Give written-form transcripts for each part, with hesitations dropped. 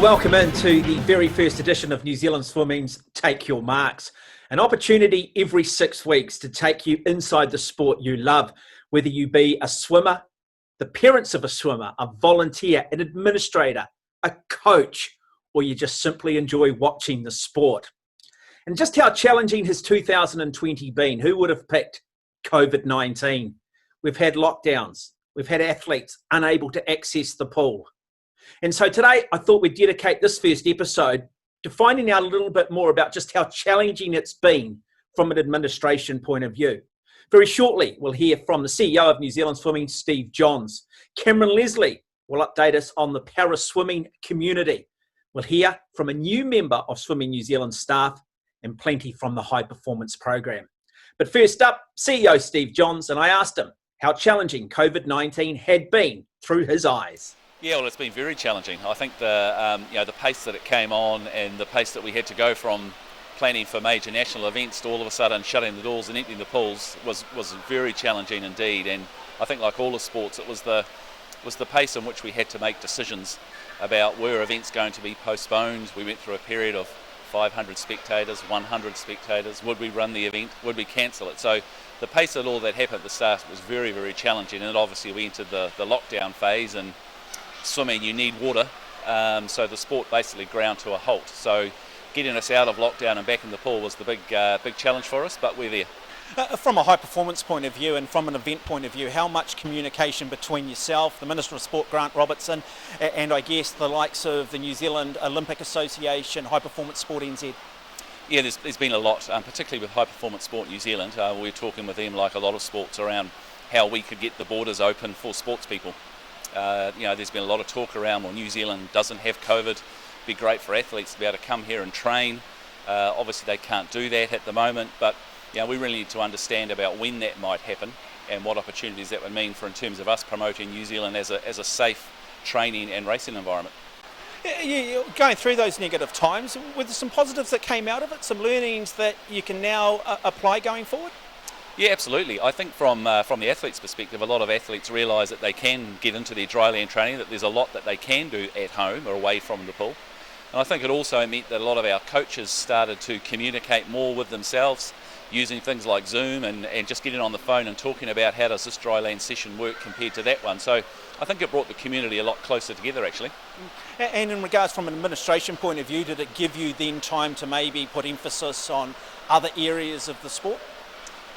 Well, welcome into the very first edition of New Zealand Swimming's Take Your Marks, an opportunity every 6 weeks to take you inside the sport you love, whether you be a swimmer, the parents of a swimmer, a volunteer, an administrator, a coach, or you just simply enjoy watching the sport. And just how challenging has 2020 been? Who would have picked COVID-19? We've had lockdowns. We've had athletes unable to access the pool. And so today I thought we'd dedicate this first episode to finding out a little bit more about just how challenging it's been from an administration point of view. Very shortly, we'll hear from the CEO of New Zealand Swimming, Steve Johns. Cameron Leslie will update us on the para-swimming community. We'll hear from a new member of Swimming New Zealand staff and plenty from the high performance program. But first up, CEO Steve Johns, and I asked him how challenging COVID-19 had been through his eyes. Yeah, well, it's been very challenging. I think the pace that it came on and the pace that we had to go from planning for major national events to all of a sudden shutting the doors and emptying the pools was very challenging indeed. And I think, like all the sports, it was the pace in which we had to make decisions about were events going to be postponed. We went through a period of 500 spectators, 100 spectators. Would we run the event? Would we cancel it? So the pace of all that happened at the start was very, very challenging. And obviously we entered the lockdown phase, and swimming, you need water, so the sport basically ground to a halt. So getting us out of lockdown and back in the pool was the big challenge for us, but we're there. From a high performance point of view and from an event point of view, how much communication between yourself, the Minister of Sport Grant Robertson, and I guess the likes of the New Zealand Olympic Association, High Performance Sport NZ? Yeah, there's been a lot, particularly with High Performance Sport New Zealand. We're talking with them, like a lot of sports, around how we could get the borders open for sports people. There's been a lot of talk around, well, New Zealand doesn't have COVID. It'd be great for athletes to be able to come here and train. Obviously they can't do that at the moment, but we really need to understand about when that might happen and what opportunities that would mean for in terms of us promoting New Zealand as a safe training and racing environment. You're going through those negative times, were there some positives that came out of it, some learnings that you can now apply going forward? Yeah, absolutely. I think from the athlete's perspective, a lot of athletes realise that they can get into their dryland training, that there's a lot that they can do at home or away from the pool. And I think it also meant that a lot of our coaches started to communicate more with themselves, using things like Zoom and just getting on the phone and talking about how does this dryland session work compared to that one. So I think it brought the community a lot closer together, actually. And in regards from an administration point of view, did it give you then time to maybe put emphasis on other areas of the sport?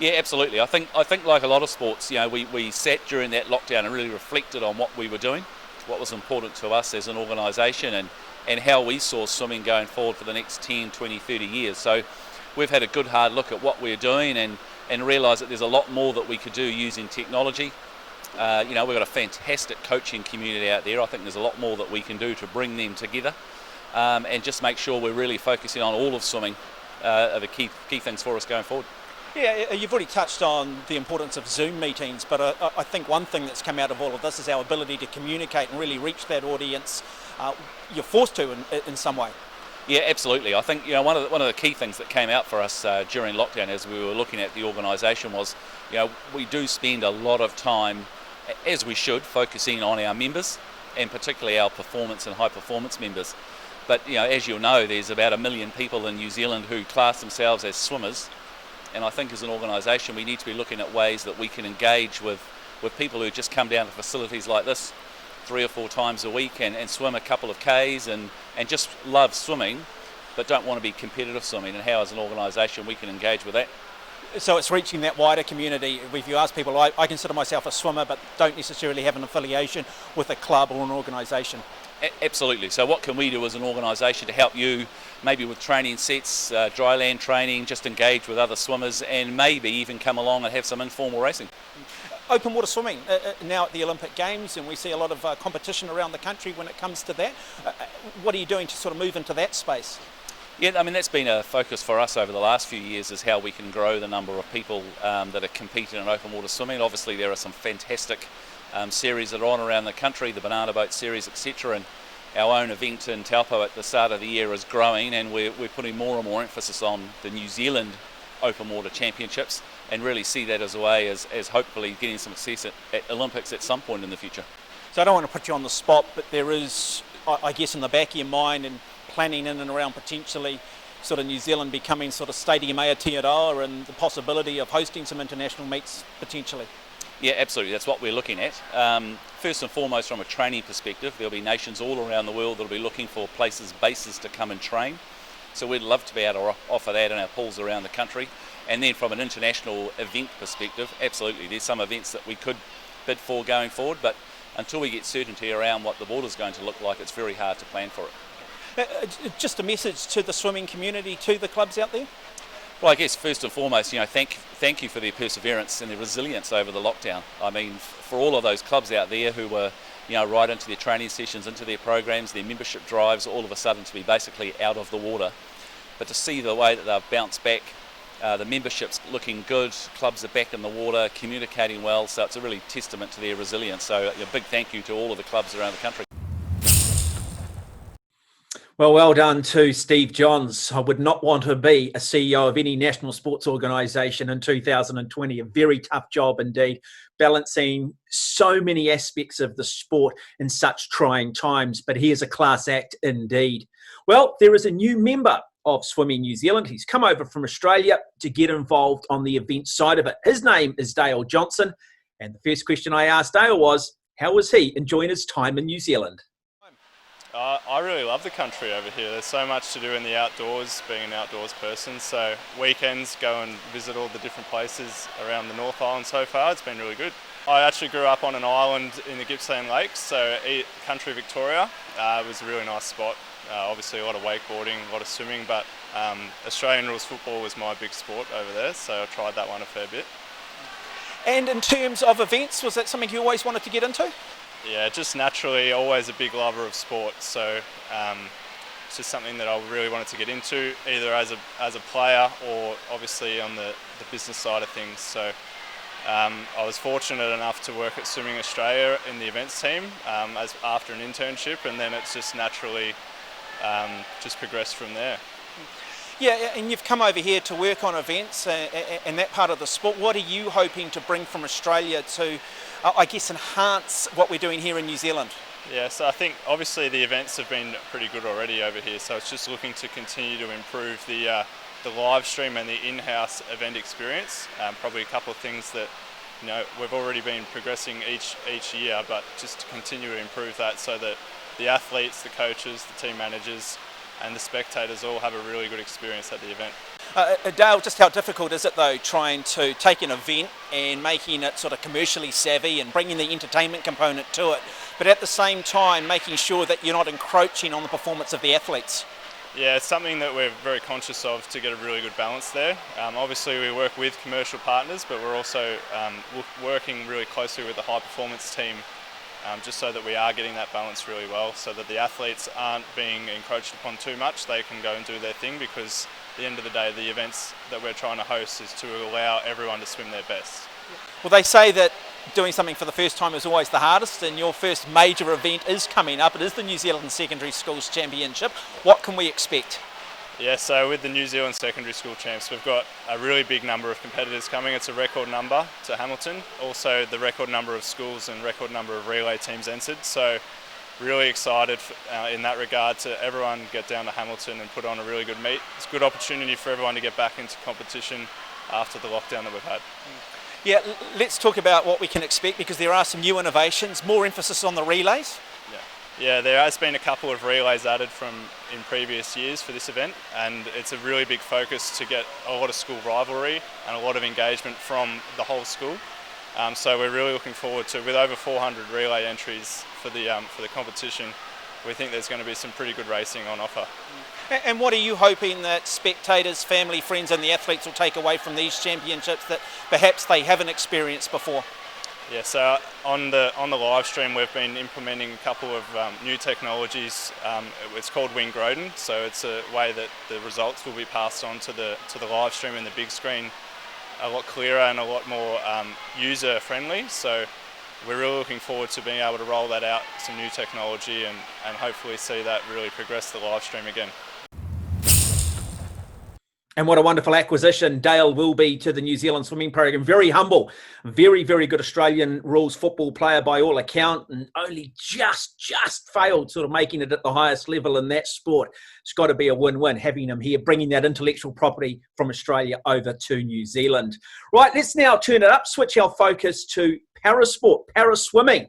Yeah, absolutely. I think like a lot of sports, we sat during that lockdown and really reflected on what we were doing, what was important to us as an organisation, and how we saw swimming going forward for the next 10, 20, 30 years. So we've had a good hard look at what we're doing and realised that there's a lot more that we could do using technology. We've got a fantastic coaching community out there. I think there's a lot more that we can do to bring them together and just make sure we're really focusing on all of swimming are the key things for us going forward. Yeah, you've already touched on the importance of Zoom meetings, but I think one thing that's come out of all of this is our ability to communicate and really reach that audience. You're forced to in some way. Yeah, absolutely. I think one of the key things that came out for us during lockdown as we were looking at the organisation was we do spend a lot of time, as we should, focusing on our members and particularly our performance and high performance members. But as you'll know, there's about 1 million people in New Zealand who class themselves as swimmers. And I think as an organisation we need to be looking at ways that we can engage with people who just come down to facilities like this 3 or 4 times a week and swim a couple of Ks and just love swimming but don't want to be competitive swimming, and how as an organisation we can engage with that. So it's reaching that wider community. If you ask people, I consider myself a swimmer but don't necessarily have an affiliation with a club or an organisation. Absolutely. So what can we do as an organisation to help you, maybe with training sets, dryland training, just engage with other swimmers and maybe even come along and have some informal racing? Open water swimming now at the Olympic Games, and we see a lot of competition around the country when it comes to that. What are you doing to sort of move into that space? Yeah, I mean that's been a focus for us over the last few years, is how we can grow the number of people that are competing in open water swimming. Obviously there are some fantastic series that are on around the country, the Banana Boat series, etc. And our own event in Taupo at the start of the year is growing, and we're putting more and more emphasis on the New Zealand Open Water Championships and really see that as a way as hopefully getting some success at Olympics at some point in the future. So I don't want to put you on the spot, but there is I guess in the back of your mind and planning in and around potentially sort of New Zealand becoming sort of Stadium Aotearoa and the possibility of hosting some international meets potentially? Yeah, absolutely. That's what we're looking at. First and foremost, from a training perspective, there'll be nations all around the world that'll be looking for bases to come and train. So we'd love to be able to offer that in our pools around the country. And then from an international event perspective, absolutely, there's some events that we could bid for going forward, but until we get certainty around what the border's going to look like, it's very hard to plan for it. Just a message to the swimming community, to the clubs out there? Well, I guess first and foremost, thank you for their perseverance and their resilience over the lockdown. I mean, for all of those clubs out there who were, right into their training sessions, into their programs, their membership drives, all of a sudden to be basically out of the water. But to see the way that they've bounced back, the membership's looking good, clubs are back in the water, communicating well, so it's a really testament to their resilience. So a big thank you to all of the clubs around the country. Well done to Steve Johns. I would not want to be a CEO of any national sports organisation in 2020. A very tough job indeed, balancing so many aspects of the sport in such trying times. But he is a class act indeed. Well, there is a new member of Swimming New Zealand. He's come over from Australia to get involved on the event side of it. His name is Dale Johnson. And the first question I asked Dale was, how was he enjoying his time in New Zealand? I really love the country over here. There's so much to do in the outdoors, being an outdoors person. So weekends, go and visit all the different places around the North Island so far. It's been really good. I actually grew up on an island in the Gippsland Lakes, so country Victoria. It was a really nice spot. Obviously a lot of wakeboarding, a lot of swimming, but Australian rules football was my big sport over there, so I tried that one a fair bit. And in terms of events, was that something you always wanted to get into? Yeah, just naturally always a big lover of sport, so it's just something that I really wanted to get into, either as a player or obviously on the business side of things. So I was fortunate enough to work at Swimming Australia in the events team as after an internship, and then it's just naturally just progressed from there. Yeah, and you've come over here to work on events and that part of the sport. What are you hoping to bring from Australia to, I guess, enhance what we're doing here in New Zealand? Yeah, so I think obviously the events have been pretty good already over here, so it's just looking to continue to improve the live stream and the in-house event experience. Probably a couple of things that we've already been progressing each year, but just to continue to improve that so that the athletes, the coaches, the team managers and the spectators all have a really good experience at the event. Dale, just how difficult is it though trying to take an event and making it sort of commercially savvy and bringing the entertainment component to it, but at the same time making sure that you're not encroaching on the performance of the athletes? Yeah, it's something that we're very conscious of to get a really good balance there. Obviously we work with commercial partners, but we're also working really closely with the high performance team just so that we are getting that balance really well, so that the athletes aren't being encroached upon too much. They can go and do their thing, because at the end of the day the events that we're trying to host is to allow everyone to swim their best. Well, they say that doing something for the first time is always the hardest, and your first major event is coming up. It is the New Zealand Secondary Schools Championship. What can we expect? Yeah, so with the New Zealand Secondary School Champs, we've got a really big number of competitors coming. It's a record number to Hamilton. Also the record number of schools and record number of relay teams entered. So really excited in that regard to everyone get down to Hamilton and put on a really good meet. It's a good opportunity for everyone to get back into competition after the lockdown that we've had. Yeah, let's talk about what we can expect, because there are some new innovations, more emphasis on the relays. Yeah, there has been a couple of relays added in previous years for this event, and it's a really big focus to get a lot of school rivalry and a lot of engagement from the whole school. So we're really looking forward to, with over 400 relay entries for the competition, we think there's going to be some pretty good racing on offer. And what are you hoping that spectators, family, friends and the athletes will take away from these championships that perhaps they haven't experienced before? Yeah, so on the live stream we've been implementing a couple of new technologies. It's called Wing Groden, so it's a way that the results will be passed on to the live stream and the big screen a lot clearer and a lot more user friendly. So we're really looking forward to being able to roll that out, some new technology, and hopefully see that really progress the live stream again. And what a wonderful acquisition Dale will be to the New Zealand swimming program. Very humble, very, very good Australian rules football player by all account, and only just failed sort of making it at the highest level in that sport. It's got to be a win-win having him here, bringing that intellectual property from Australia over to New Zealand. Right, let's now turn it up, switch our focus to parasport, paraswimming,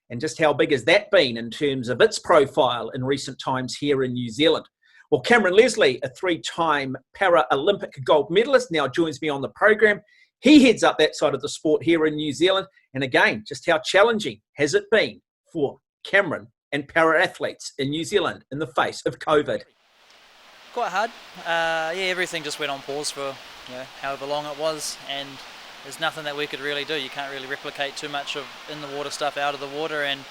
and just how big has that been in terms of its profile in recent times here in New Zealand. Well, Cameron Leslie, a 3-time Paralympic gold medalist, now joins me on the program. He heads up that side of the sport here in New Zealand. And again, just how challenging has it been for Cameron and para-athletes in New Zealand in the face of COVID? Quite hard. Everything just went on pause for however long it was, and there's nothing that we could really do. You can't really replicate too much of in the water stuff out of the water and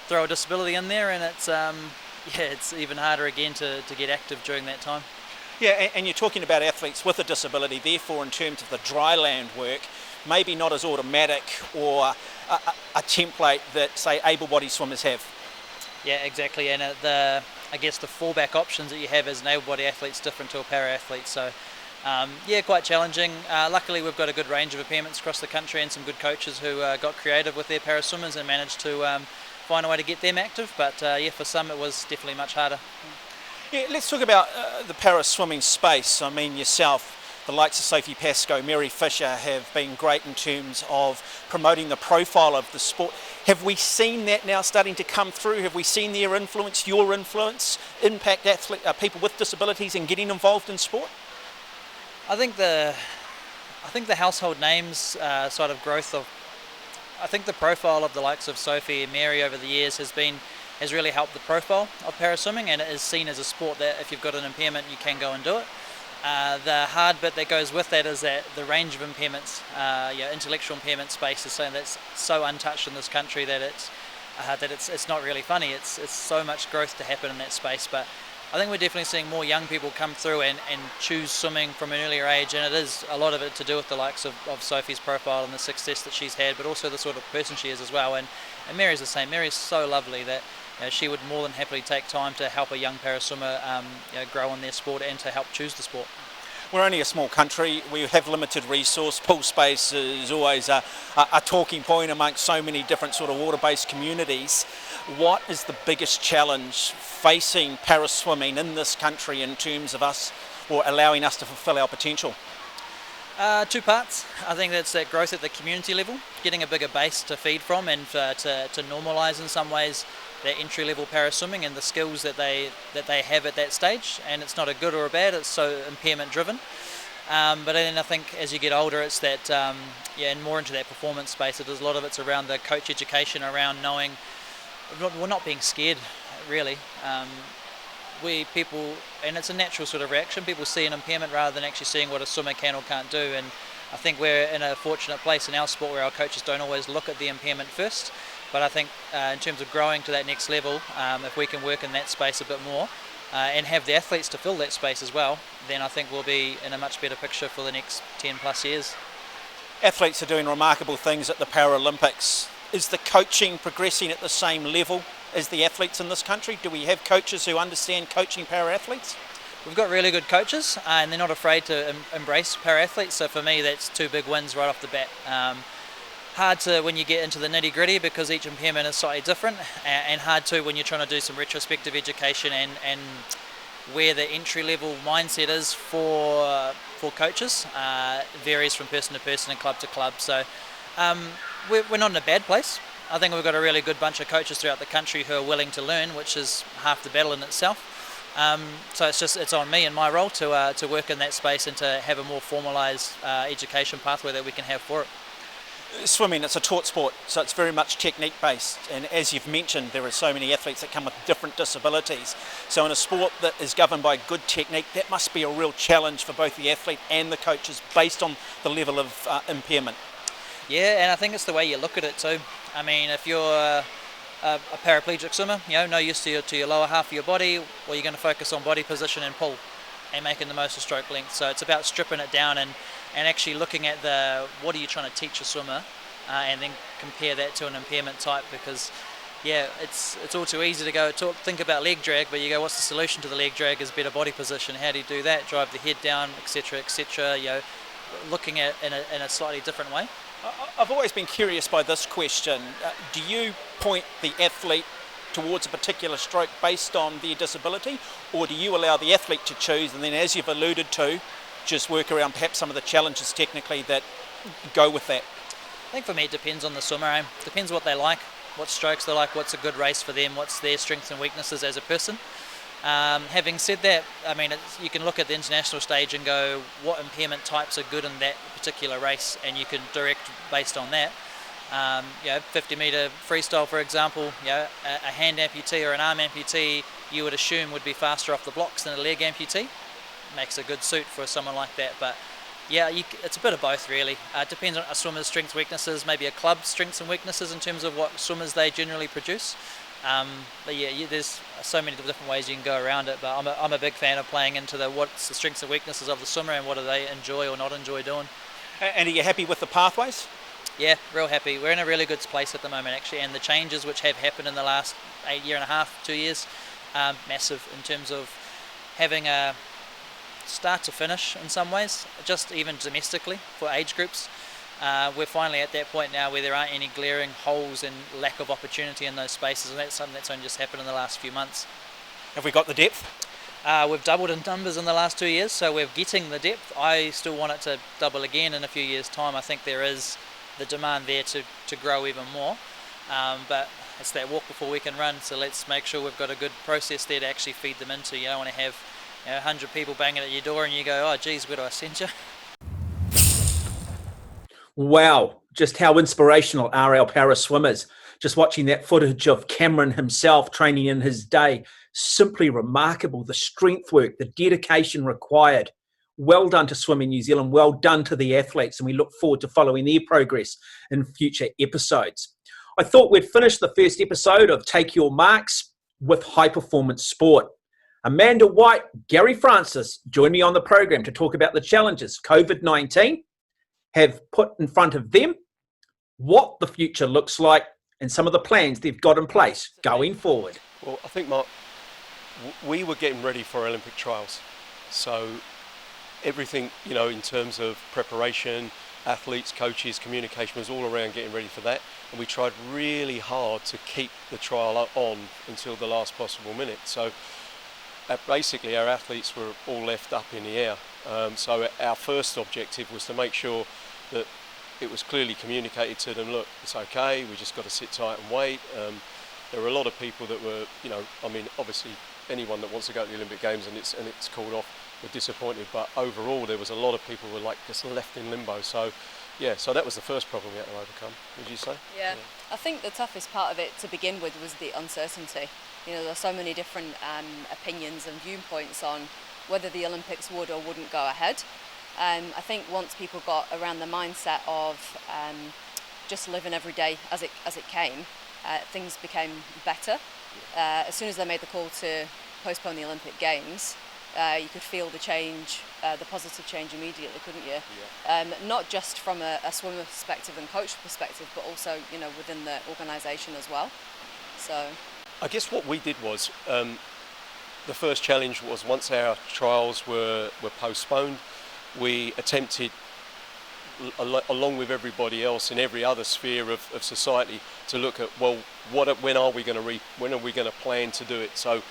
throw a disability in there, and it's even harder again to get active during that time. Yeah, and you're talking about athletes with a disability, therefore in terms of the dry land work, maybe not as automatic or a template that, say, able-bodied swimmers have. Yeah, exactly, and I guess the fallback options that you have as an able-bodied athlete is different to a para-athlete, so quite challenging. Luckily we've got a good range of impairments across the country and some good coaches who got creative with their para-swimmers and managed to find a way to get them active, but for some it was definitely much harder. Yeah, let's talk about the para-swimming space. I mean, yourself, the likes of Sophie Pascoe, Mary Fisher have been great in terms of promoting the profile of the sport. Have we seen that now starting to come through? Have we seen their influence, your influence, impact people with disabilities in getting involved in sport? I think the household names sort of growth of, I think the profile of the likes of Sophie and Mary over the years has really helped the profile of paraswimming, and it is seen as a sport that if you've got an impairment you can go and do it. The hard bit that goes with that is that the range of impairments, intellectual impairment space is something that's so untouched in this country that it's not really funny. It's so much growth to happen in that space, but I think we're definitely seeing more young people come through and choose swimming from an earlier age, and it is a lot of it to do with the likes of Sophie's profile and the success that she's had, but also the sort of person she is as well. And Mary's the same. Mary's so lovely that she would more than happily take time to help a young paraswimmer grow in their sport and to help choose the sport. We're only a small country, we have limited resource, pool space is always a talking point amongst so many different sort of water-based communities. What is the biggest challenge facing paraswimming in this country in terms of us, or allowing us to fulfil our potential? Two parts. I think that's that growth at the community level, getting a bigger base to feed from and to normalise in some ways their entry-level paraswimming and the skills that they have at that stage. And it's not a good or a bad, it's so impairment-driven. But then I think as you get older, it's that, and more into that performance space, a lot of it's around the coach education, around knowing, we're not being scared, really. People, and it's a natural sort of reaction, people see an impairment rather than actually seeing what a swimmer can or can't do, and I think we're in a fortunate place in our sport where our coaches don't always look at the impairment first, but I think in terms of growing to that next level, if we can work in that space a bit more and have the athletes to fill that space as well, then I think we'll be in a much better picture for the next 10 plus years. Athletes are doing remarkable things at the Paralympics. Is the coaching progressing at the same level as the athletes in this country? Do we have coaches who understand coaching para-athletes? We've got really good coaches and they're not afraid to embrace para-athletes, so for me that's two big wins right off the bat. Hard to when you get into the nitty-gritty because each impairment is slightly different, and hard to when you're trying to do some retrospective education and where the entry-level mindset is for coaches varies from person to person and club to club. So we're not in a bad place. I think we've got a really good bunch of coaches throughout the country who are willing to learn, which is half the battle in itself. So it's on me and my role to work in that space and to have a more formalised education pathway that we can have for it. Swimming, it's a taught sport, so it's very much technique based, and as you've mentioned, there are so many athletes that come with different disabilities. So in a sport that is governed by good technique, that must be a real challenge for both the athlete and the coaches based on the level of impairment. Yeah, and I think it's the way you look at it too. I mean, if you're a paraplegic swimmer, no use to your lower half of your body, well, you're going to focus on body position and pull and making the most of stroke length. So it's about stripping it down and actually looking at what are you trying to teach a swimmer and then compare that to an impairment type, because yeah, it's all too easy to think about leg drag, but you go, what's the solution to the leg drag? Is better body position. How do you do that? Drive the head down, etc., etc. Looking at in a slightly different way. I've always been curious by this question. Do you point the athlete towards a particular stroke based on their disability, or do you allow the athlete to choose, and then, as you've alluded to, just work around perhaps some of the challenges technically that go with that? I think for me it depends on the swimmer. Depends what they like, what strokes they like, what's a good race for them, what's their strengths and weaknesses as a person. Having said that, I mean, you can look at the international stage and go, what impairment types are good in that particular race, and you can direct based on that. 50 metre freestyle, for example, a hand amputee or an arm amputee, you would assume would be faster off the blocks than a leg amputee. Makes a good suit for someone like that, but yeah, it's a bit of both really. It depends on a swimmer's strengths, weaknesses, maybe a club's strengths and weaknesses in terms of what swimmers they generally produce. But yeah, there's so many different ways you can go around it, but I'm a big fan of playing into what's the strengths and weaknesses of the swimmer and what do they enjoy or not enjoy doing. And are you happy with the pathways? Yeah, real happy. We're in a really good place at the moment actually, and the changes which have happened in the last year and a half, 2 years, massive in terms of having a start to finish in some ways, just even domestically for age groups. We're finally at that point now where there aren't any glaring holes and lack of opportunity in those spaces, and that's something that's only just happened in the last few months. Have we got the depth? We've doubled in numbers in the last 2 years, so we're getting the depth. I still want it to double again in a few years' time. I think there is the demand there to grow even more, but it's that walk before we can run, so let's make sure we've got a good process there to actually feed them into. You don't want to have 100 people banging at your door and you go, oh geez, where do I send you? Wow, just how inspirational are our para swimmers. Just watching that footage of Cameron himself training in his day, simply remarkable. The strength work, the dedication required. Well done to Swimming New Zealand, well done to the athletes, and we look forward to following their progress in future episodes. I thought we'd finish the first episode of Take Your Marks with high performance sport. Amanda White, Gary Francis joined me on the program to talk about the challenges COVID-19 have put in front of them, what the future looks like, and some of the plans they've got in place going forward. Well, I think, Mark, we were getting ready for Olympic trials. So everything, in terms of preparation, athletes, coaches, communication was all around getting ready for that. And we tried really hard to keep the trial on until the last possible minute. So basically our athletes were all left up in the air. So our first objective was to make sure that it was clearly communicated to them, look, it's okay, we just got to sit tight and wait. There were a lot of people that were, obviously anyone that wants to go to the Olympic Games and it's called off were disappointed, but overall there was a lot of people who were just left in limbo. So yeah, so that was the first problem we had to overcome, would you say? Yeah, I think the toughest part of it to begin with was the uncertainty. There are so many different opinions and viewpoints on whether the Olympics would or wouldn't go ahead. I think once people got around the mindset of just living every day as it came, things became better. As soon as they made the call to postpone the Olympic Games, you could feel the change, the positive change immediately, couldn't you? Yeah. Not just from a swimmer perspective and coach perspective, but also within the organisation as well. So I guess what we did was, the first challenge was once our trials were postponed, we attempted, along with everybody else in every other sphere of society, to look at, well, when are we going to plan to do it? So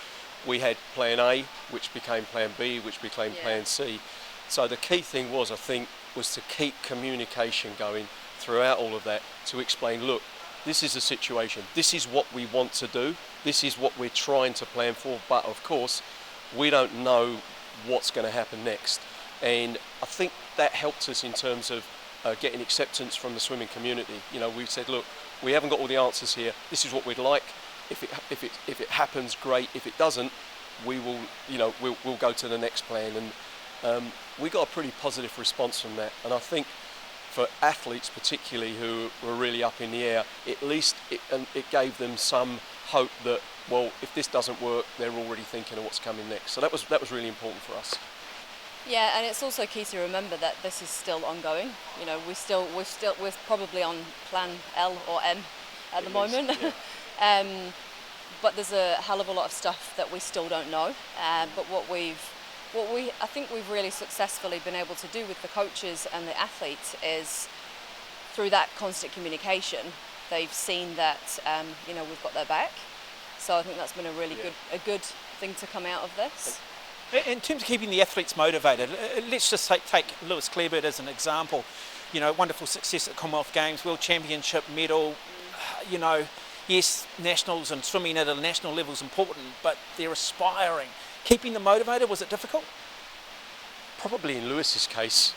we had plan A, which became plan B, which became plan C. So the key thing was, I think, was to keep communication going throughout all of that, to explain, look, this is the situation, this is what we want to do, this is what we're trying to plan for, but of course we don't know what's going to happen next. And I think that helped us in terms of getting acceptance from the swimming community. We said, look, we haven't got all the answers here, this is what we'd like. If it happens, great. If it doesn't, we will, we'll go to the next plan. And we got a pretty positive response from that. And I think for athletes particularly who were really up in the air, at least it gave them some hope that, well, if this doesn't work, they're already thinking of what's coming next. So that was really important for us. Yeah, and it's also key to remember that this is still ongoing. We're probably on plan L or M at the moment. But there's a hell of a lot of stuff that we still don't know. But I think we've really successfully been able to do with the coaches and the athletes is through that constant communication. They've seen that we've got their back. So I think that's been a good thing to come out of this. In terms of keeping the athletes motivated, let's just take Lewis Clareburt as an example. Wonderful success at Commonwealth Games, World Championship medal. Yes, nationals and swimming at a national level is important, but they're aspiring. Keeping them motivated, was it difficult? Probably in Lewis's case,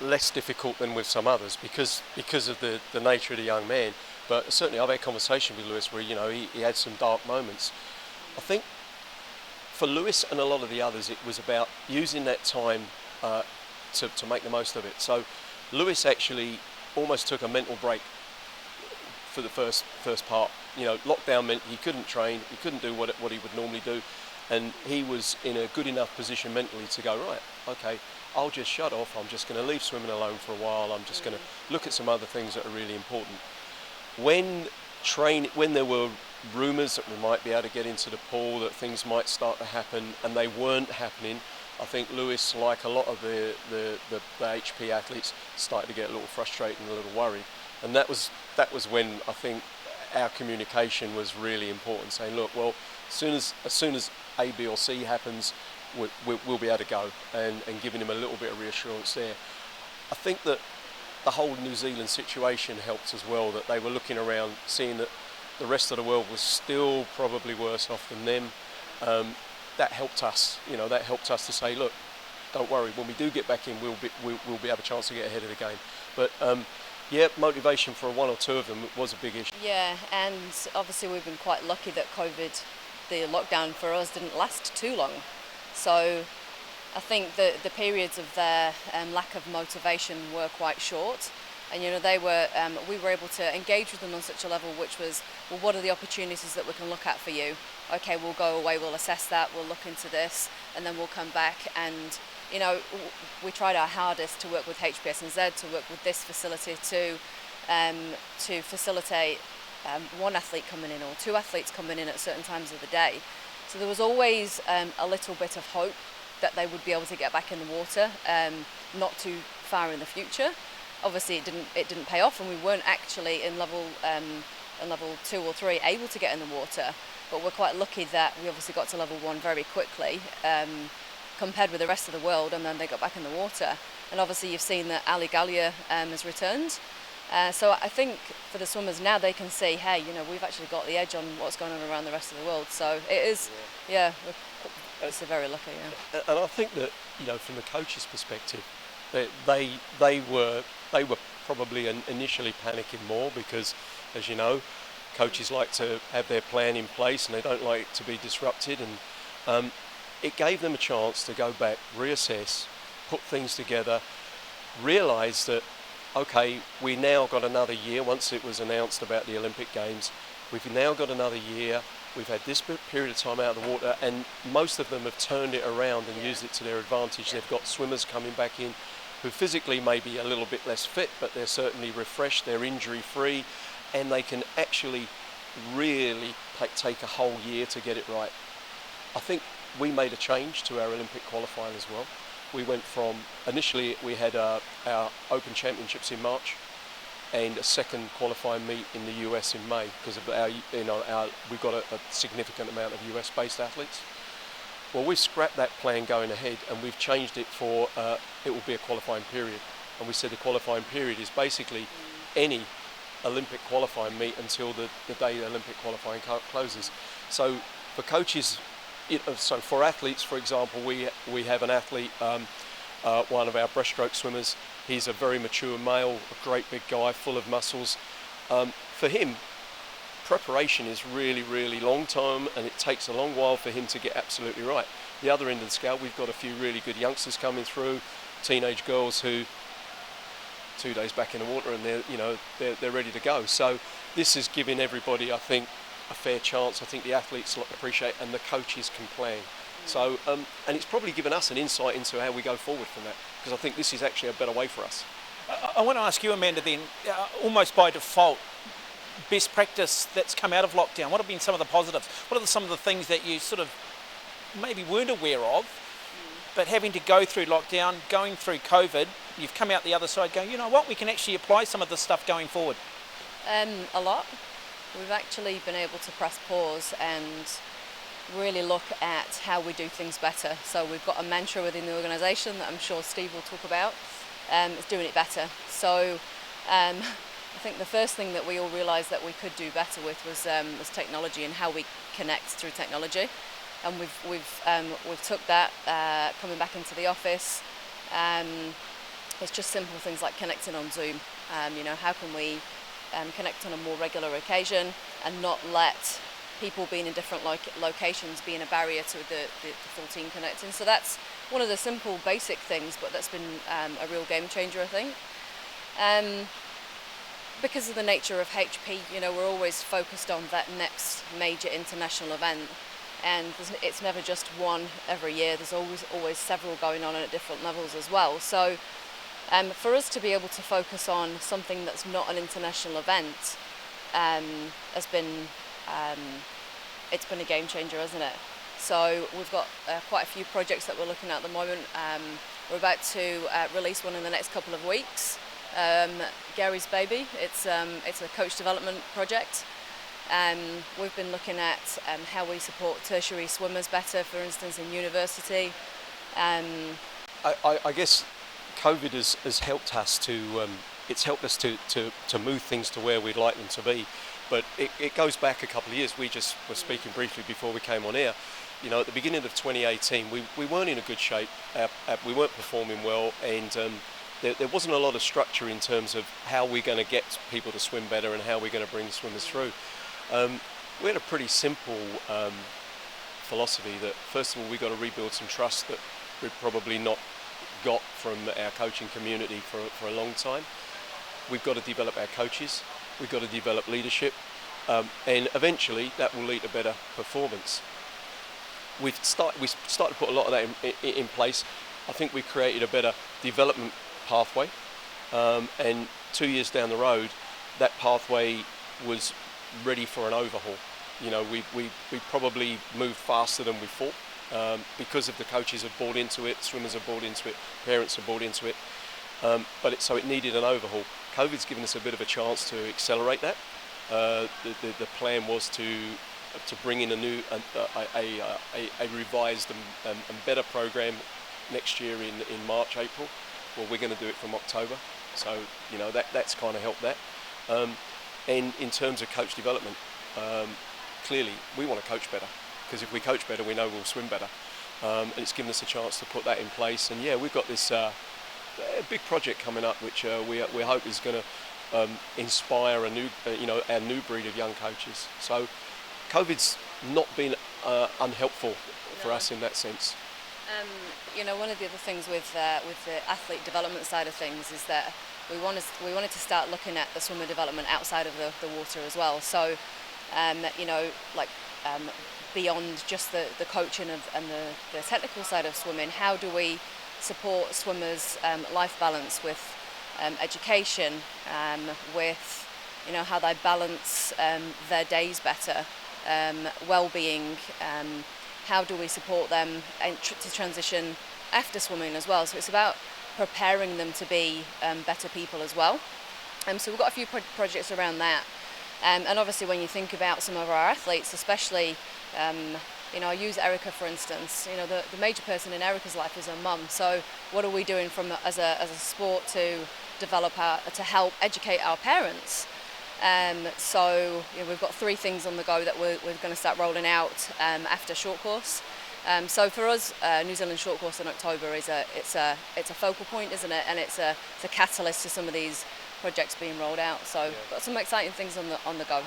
less difficult than with some others because of the nature of the young man. But certainly I've had conversation with Lewis where he had some dark moments. I think for Lewis and a lot of the others, it was about using that time to make the most of it. So Lewis actually almost took a mental break for the first part. Lockdown meant he couldn't train, he couldn't do what he would normally do, and he was in a good enough position mentally to go, right, okay, I'll just shut off, I'm just going to leave swimming alone for a while, I'm just going to look at some other things that are really important. When there were rumours that we might be able to get into the pool, that things might start to happen, and they weren't happening, I think Lewis, like a lot of the HP athletes, started to get a little frustrated and a little worried. And that was when I think our communication was really important, saying, look, well, as soon as A, B or C happens, we'll be able to go, and giving him a little bit of reassurance there. I think that the whole New Zealand situation helped as well, that they were looking around, seeing that the rest of the world was still probably worse off than them. That helped us, that helped us to say, look, don't worry, when we do get back in, we'll be have a chance to get ahead of the game. But motivation for one or two of them was a big issue. Yeah, and obviously we've been quite lucky that COVID, the lockdown for us, didn't last too long. So I think the periods of their lack of motivation were quite short. And we were able to engage with them on such a level, which was, well, what are the opportunities that we can look at for you? Okay, we'll go away, we'll assess that, we'll look into this, and then we'll come back. And we tried our hardest to work with HPSNZ, to work with this facility to facilitate one athlete coming in or two athletes coming in at certain times of the day. So there was always a little bit of hope that they would be able to get back in the water, not too far in the future. Obviously, it didn't pay off, and we weren't actually in level 2 or 3 able to get in the water. But we're quite lucky that we obviously got to level 1 very quickly, compared with the rest of the world, and then they got back in the water. And obviously, you've seen that Ali Gallia has returned. So I think for the swimmers now, they can see, hey, we've actually got the edge on what's going on around the rest of the world. So it is, it's very lucky. Yeah. And I think that from the coaches' perspective, they were probably initially panicking more because, as you know, coaches like to have their plan in place and they don't like it to be disrupted. And it gave them a chance to go back, reassess, put things together, realise that, okay, we now got another year. Once it was announced about the Olympic Games, we've now got another year. We've had this period of time out of the water, and most of them have turned it around and used it to their advantage. They've got swimmers coming back in who physically may be a little bit less fit, but they're certainly refreshed, they're injury-free, and they can actually really take a whole year to get it right. I think we made a change to our Olympic qualifying as well. We went from, initially we had our Open Championships in March and a second qualifying meet in the US in May because of we've got a significant amount of US-based athletes. Well, we've scrapped that plan going ahead and we've changed it for, it will be a qualifying period. And we said the qualifying period is basically any Olympic qualifying meet until the day the Olympic qualifying closes. So for coaches, so for athletes, for example, we have an athlete, one of our breaststroke swimmers. He's a very mature male, a great big guy, full of muscles. For him, preparation is really, really long term, and it takes a long while for him to get absolutely right. The other end of the scale, we've got a few really good youngsters coming through, teenage girls who 2 days back in the water and they're ready to go. So this is giving everybody, I think, a fair chance. I think the athletes appreciate and the coaches can plan. So and it's probably given us an insight into how we go forward from that, because I think this is actually a better way for us. I want to ask you, Amanda, then, almost by default, best practice that's come out of lockdown? What have been some of the positives? What are some of the things that you sort of maybe weren't aware of, but having to go through lockdown, going through COVID, you've come out the other side going, you know what, we can actually apply some of this stuff going forward? A lot. We've actually been able to press pause and really look at how we do things better. So we've got a mantra within the organisation that I'm sure Steve will talk about. It's doing it better. So I think the first thing that we all realised that we could do better with was technology and how we connect through technology. And we've took that coming back into the office. It's just simple things like connecting on Zoom. How can we connect on a more regular occasion and not let people being in different locations being a barrier to the full team connecting. So that's one of the simple basic things, but that's been a real game changer, I think. Because of the nature of HP, we're always focused on that next major international event, and it's never just one every year. There's always several going on at different levels as well. So for us to be able to focus on something that's not an international event has been it's been a game changer, hasn't it? So we've got quite a few projects that we're looking at the moment. We're about to release one in the next couple of weeks. Gary's Baby. It's a coach development project. We've been looking at how we support tertiary swimmers better, for instance, in university. I guess COVID has helped us it's helped us to move things to where we'd like them to be. But it goes back a couple of years. We just were speaking briefly before we came on air. At the beginning of 2018, we weren't in a good shape. We weren't performing well, and there wasn't a lot of structure in terms of how we're going to get people to swim better and how we're going to bring swimmers through. We had a pretty simple philosophy that, first of all, we've got to rebuild some trust that we've probably not got from our coaching community for a long time. We've got to develop our coaches. We've got to develop leadership, and eventually that will lead to better performance. We started to put a lot of that in place. I think we created a better development pathway, and 2 years down the road, that pathway was ready for an overhaul. We probably moved faster than we thought because of the coaches have bought into it, swimmers have bought into it, parents have bought into it. So it needed an overhaul. COVID's given us a bit of a chance to accelerate that. The plan was to bring in a revised and better program next year in March, April. Well, we're going to do it from October. So that's kind of helped that. And in terms of coach development, clearly we want to coach better, because if we coach better, we know we'll swim better. And it's given us a chance to put that in place. And yeah, we've got this a big project coming up, which we hope is going to inspire our new breed of young coaches. So COVID's not been unhelpful for us in that sense. One of the other things with the athlete development side of things is that we wanted to start looking at the swimmer development outside of the water as well. So beyond just the coaching and the technical side of swimming, how do we support swimmers' life balance with education, with how they balance their days better, well-being, how do we support them to transition after swimming as well. So it's about preparing them to be better people as well. So we've got a few projects around that. And obviously when you think about some of our athletes, especially I use Erica for instance. The major person in Erica's life is her mum. So what are we doing as a sport to to help educate our parents? So we've got 3 things on the go that we're going to start rolling out after short course. So for us, New Zealand short course in October it's a focal point, isn't it? And it's a catalyst to some of these projects being rolled out. So yeah. Got some exciting things on the go.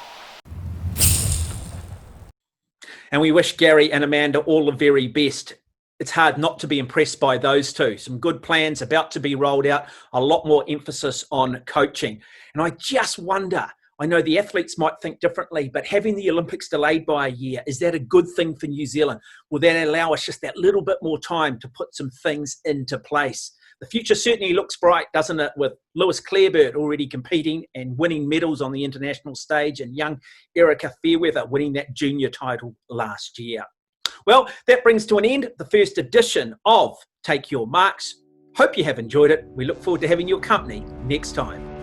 And we wish Gary and Amanda all the very best. It's hard not to be impressed by those two. Some good plans about to be rolled out, a lot more emphasis on coaching. And I just wonder, I know the athletes might think differently, but having the Olympics delayed by a year, is that a good thing for New Zealand? Will that allow us just that little bit more time to put some things into place? The future certainly looks bright, doesn't it, with Lewis Clarebird already competing and winning medals on the international stage, and young Erica Fairweather winning that junior title last year. Well, that brings to an end the first edition of Take Your Marks. Hope you have enjoyed it. We look forward to having your company next time.